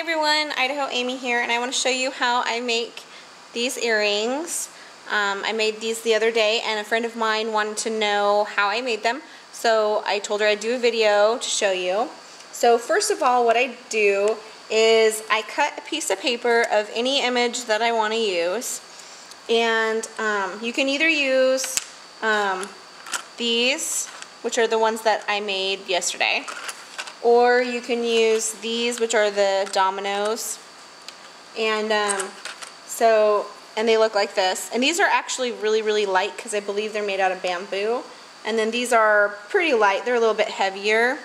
everyone, Idaho Amy here, and I want to show you how I make these earrings. I made these the other day, and a friend of mine wanted to know how I made them, so I told her I'd do a video to show you. So first of all, what I do is I cut a piece of paper of any image that I want to use, and you can either use these, which are the ones that I made yesterday, or you can use these, which are the dominoes, and and they look like this. And these are actually really light because I believe they're made out of bamboo. And then these are pretty light. They're a little bit heavier,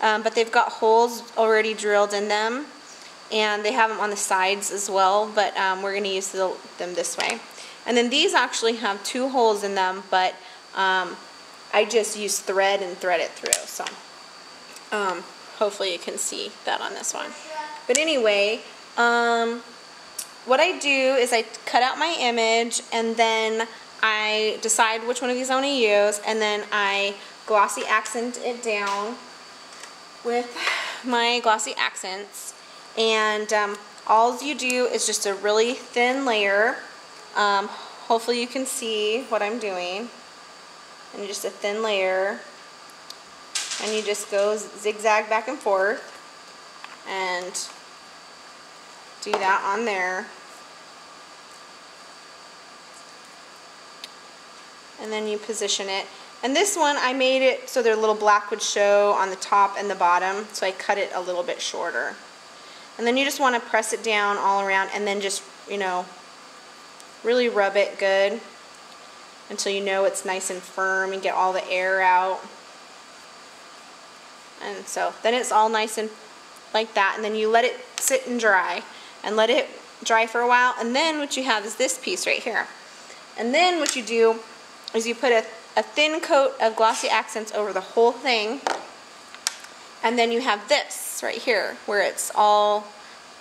but they've got holes already drilled in them, and they have them on the sides as well, but we're going to use them this way. And then these actually have 2 holes in them, but I just use thread and thread it through. So hopefully you can see that on this one. But anyway, what I do is I cut out my image, and then I decide which one of these I want to use, and then I glossy accent it down with my glossy accents. And all you do is just a really thin layer. Hopefully you can see what I'm doing. And just a thin layer. And you just go zigzag back and forth and do that on there. And then you position it. And this one, I made it so their little black would show on the top and the bottom, so I cut it a little bit shorter. And then you just want to press it down all around, and then just, you know, really rub it good until you know it's nice and firm and get all the air out. And so then it's all nice and like that, and then you let it sit and dry, and let it dry for a while. And then what you have is this piece right here. And then what you do is you put a thin coat of glossy accents over the whole thing, and then you have this right here where it's all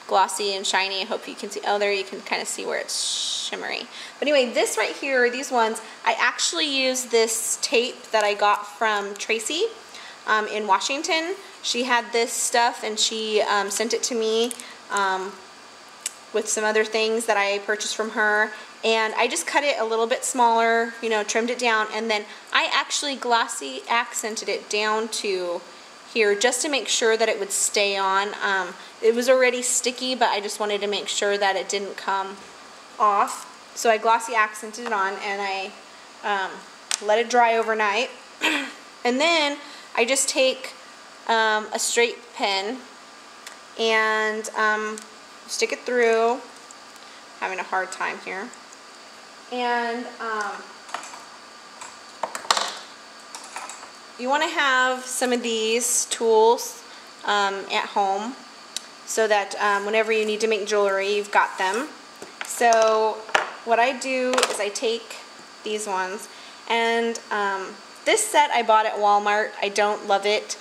glossy and shiny. I hope you can see. Oh, there you can kind of see where it's shimmery. But anyway, this right here, these ones, I actually use this tape that I got from Tracy in Washington. She had this stuff, and she sent it to me with some other things that I purchased from her. And I just cut it a little bit smaller, you know, trimmed it down, and then I actually glossy accented it down to here just to make sure that it would stay on. It was already sticky, but I just wanted to make sure that it didn't come off. So I glossy accented it on, and I let it dry overnight. And then I just take a straight pin and stick it through. Having a hard time here. And you want to have some of these tools at home so that whenever you need to make jewelry, you've got them. So what I do is I take these ones, and this set I bought at Walmart. I don't love it.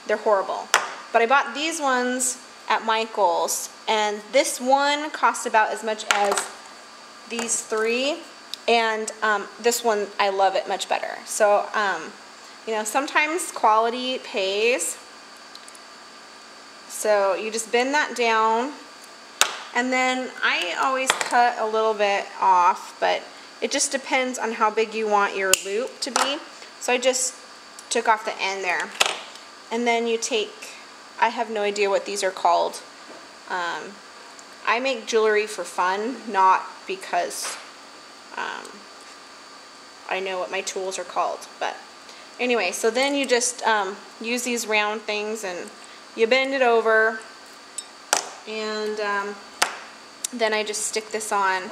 They're horrible. But I bought these ones at Michael's, and this one cost about as much as these 3, and this one, I love it much better. So you know, sometimes quality pays. So you just bend that down, and then I always cut a little bit off, but it just depends on how big you want your loop to be. So I just took off the end there. And then you take, I have no idea what these are called. I make jewelry for fun, not because I know what my tools are called. But anyway, so then you just use these round things, and you bend it over, and then I just stick this on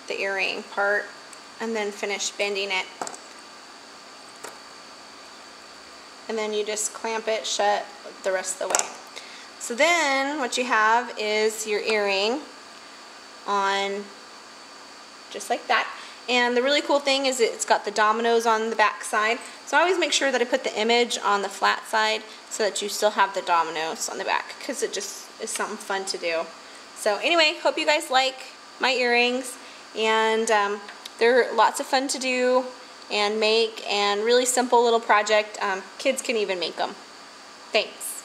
the earring part, and then finish bending it. And then you just clamp it shut the rest of the way. So then what you have is your earring on just like that. And the really cool thing is it's got the dominoes on the back side. So I always make sure that I put the image on the flat side so that you still have the dominoes on the back, because it just is something fun to do. So anyway, hope you guys like my earrings, and they're lots of fun to do and make, and really simple little project. Kids can even make them. Thanks.